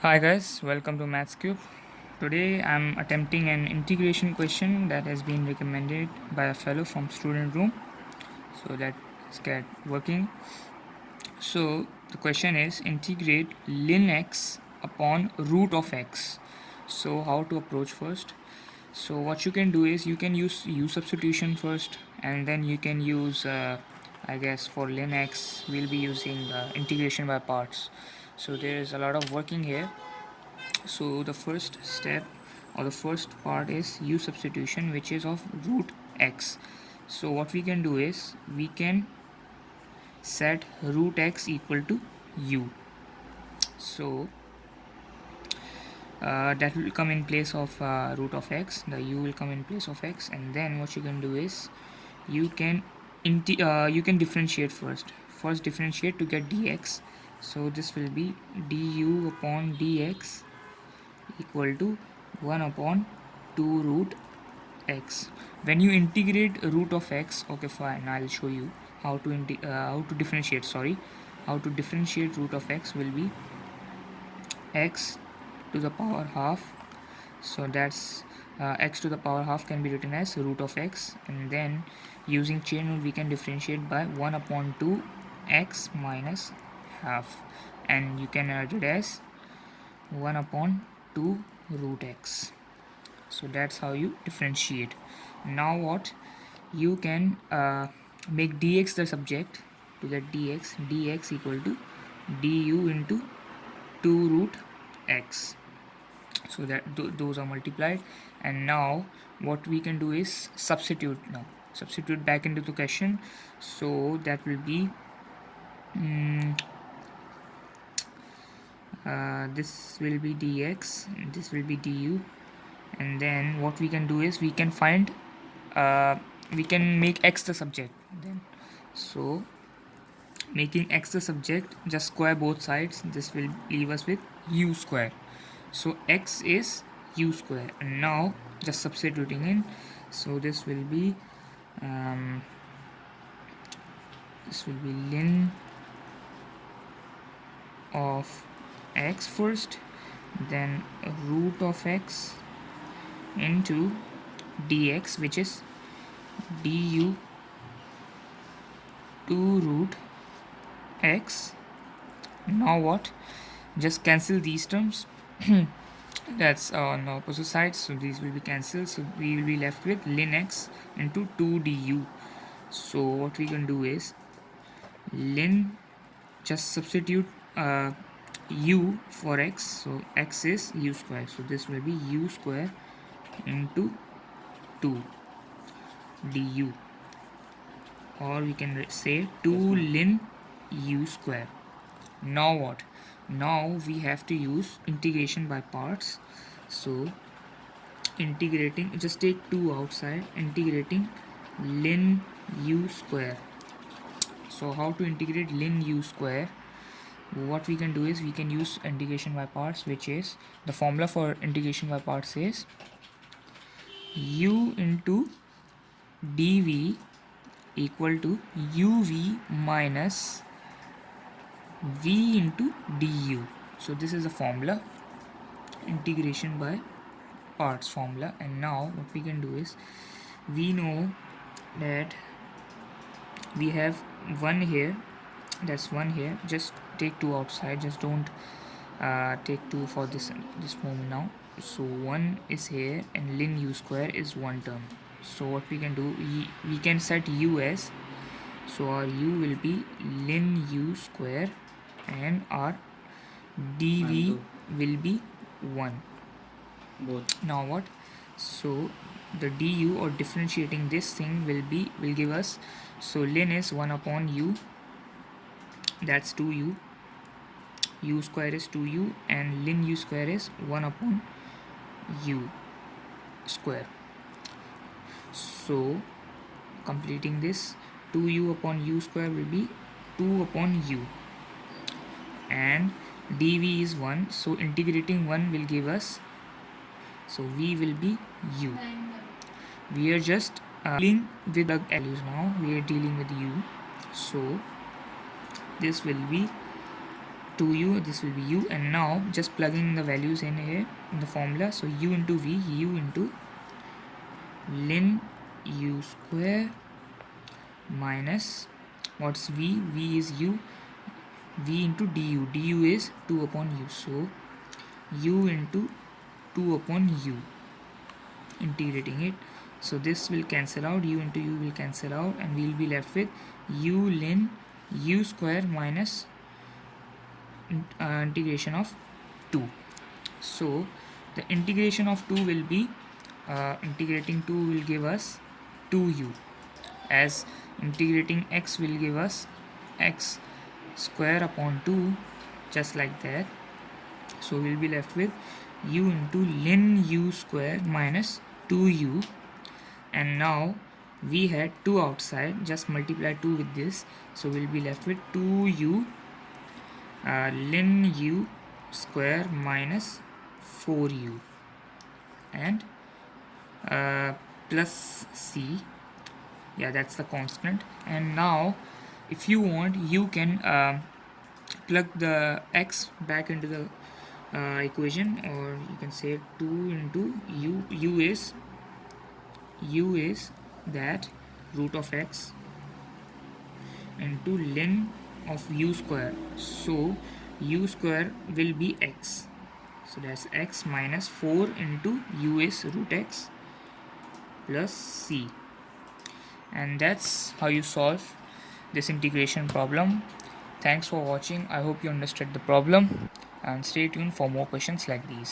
Hi guys, welcome to Maths Cube. Today I'm attempting an integration question that has been recommended by a fellow from student room. So let's get working. So the question is integrate ln x upon root of x. So how to approach first? So what you can do is you can use u substitution first, and then you can use I guess for ln x we'll be using integration by parts. So there is a lot of working here. So the first step or the first part is u substitution, which is of root x. So what we can do is we can set root x equal to u. So that will come in place of root of x. The u will come in place of x, and then what you can do is you can you can differentiate first differentiate to get dx. So this will be du upon dx equal to 1 upon 2 root x. When you integrate root of x, okay fine, I'll show you how to differentiate, how to differentiate root of x will be x to the power half. So that's x to the power half can be written as root of x, and then using chain rule we can differentiate by 1 upon 2 x minus half, and you can write it as 1 upon 2 root x. So that's how you differentiate. Now what you can make dx the subject. To get dx equal to du into 2 root x. So that those are multiplied, and now what we can do is substitute back into the question. So that will be this will be dx, this will be du, and then what we can do is we can find we can make x the subject then. So making x the subject, just square both sides. This will leave us with u square. So x is u square, and now just substituting in. So this will be ln of x first, then root of x into dx, which is du 2 root x. Now what, just cancel these terms. That's on opposite sides, so these will be cancelled. So we will be left with ln x into 2 du. So what we can do is ln, just substitute u for x. So x is u square, so this will be u square into 2 du, or we can say 2 ln u square. Now what, now we have to use integration by parts. So integrating, just take 2 outside, integrating ln u square. So how to integrate ln u square? What we can do is we can use integration by parts, which is the formula for integration by parts is u into dv equal to uv minus v into du. So this is the formula, integration by parts formula. And now what we can do is we know that we have 1 here, that's 1 here. Just take 2 outside, just don't take 2 for this moment now. So 1 is here, and ln u square is 1 term. So what we can do, we can set u as, so our u will be ln u square, and our dv will be 1 both. Now what, so the du, or differentiating this thing, will give us, so ln is 1 upon u, that's 2u, u square is 2u, and ln u square is 1 upon u square. So completing this, 2u upon u square will be 2 upon u, and dv is 1, so integrating 1 will give us, so v will be u. We are just dealing with the values now, we are dealing with u. So this will be 2u, this will be u, and now just plugging the values in here in the formula. So u into v, u into ln u square minus, what's v? V is u, v into du, du is 2 upon u, so u into 2 upon u, integrating it. So this will cancel out, u into u will cancel out, and we will be left with u ln u square minus integration of 2. So the integration of 2 will be integrating 2 will give us 2u, as integrating x will give us x square upon 2, just like that. So we'll be left with u into ln u square minus 2u, and now we had 2 outside, just multiply 2 with this, so we'll be left with 2u ln u square minus 4u, and plus c, yeah, that's the constant. And now if you want, you can plug the x back into the equation, or you can say 2 into u. U is that root of x into ln of u square, so u square will be x, so that's x minus 4 into u is root x plus c. And that's how you solve this integration problem. Thanks for watching. I hope you understood the problem, and stay tuned for more questions like these.